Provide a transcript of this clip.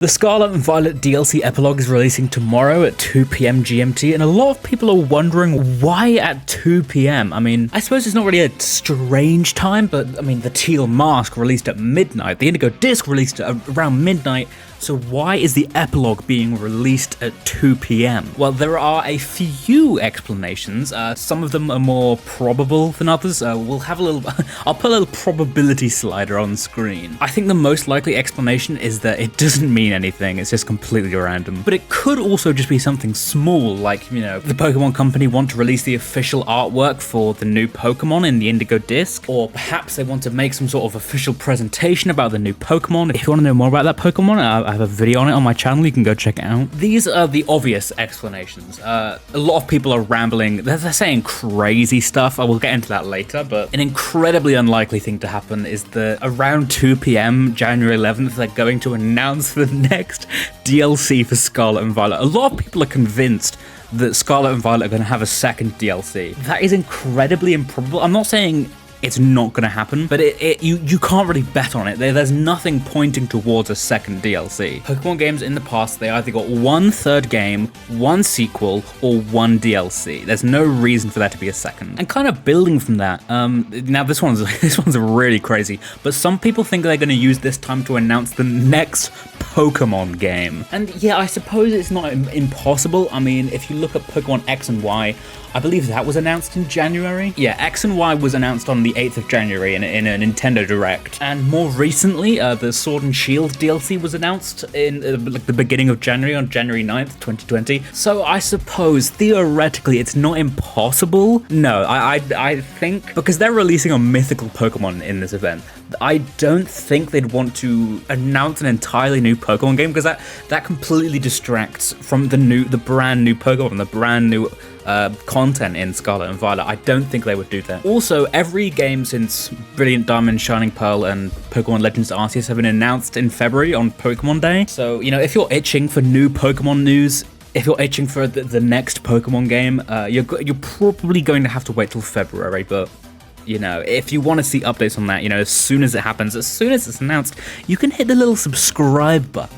The Scarlet and Violet DLC Epilogue is releasing tomorrow at 2 PM GMT, and a lot of people are wondering why at 2 PM? I mean, I suppose it's not really a strange time, but I mean, the Teal mask released at midnight, the Indigo disc released at around midnight, so why is the Epilogue being released at 2 PM? Well, there are a few explanations. Some of them are more probable than others. We'll have a little... I'll put a little probability slider on screen. I think the most likely explanation is that it doesn't mean anything, it's just completely random. But it could also just be something small, like, you know, the Pokemon Company want to release the official artwork for the new Pokemon in the Indigo disc, or perhaps they want to make some sort of official presentation about the new Pokemon. If you want to know more about that Pokemon, I have a video on it on my channel, you can go check it out. These are the obvious explanations. A lot of people are rambling, they're saying crazy stuff, I will get into that later, but an incredibly unlikely thing to happen is that around 2 PM, January 11th, they're going to announce the next DLC for Scarlet and Violet. A lot of people are convinced that Scarlet and Violet are going to have a second DLC. That is incredibly improbable. I'm not saying it's not going to happen, but you can't really bet on it. There's nothing pointing towards a second DLC. Pokemon games in the past, they either got one third game, one sequel, or one DLC. There's no reason for there to be a second. And kind of building from that, now this one's really crazy, but some people think they're going to use this time to announce the next Pokemon game. And yeah, I suppose it's not impossible. I mean, if you look at Pokemon X and Y, I believe that was announced in January. Yeah, X and Y was announced on the 8th of January in a Nintendo Direct. And more recently, the Sword and Shield DLC was announced in like the beginning of January, on January 9th, 2020. So I suppose, theoretically, it's not impossible. No, I think, because they're releasing a mythical Pokemon in this event, I don't think they'd want to announce an entirely new Pokemon game, because that completely distracts from the brand new Pokemon, the brand new content in Scarlet and Violet. I don't think they would do that. Also, every game since Brilliant Diamond, Shining Pearl, and Pokemon Legends Arceus have been announced in February on Pokemon Day. So, you know, if you're itching for new Pokemon news, if you're itching for the next Pokemon game, you're probably going to have to wait till February, but you know, if you want to see updates on that, you know, as soon as it happens, as soon as it's announced, you can hit the little subscribe button.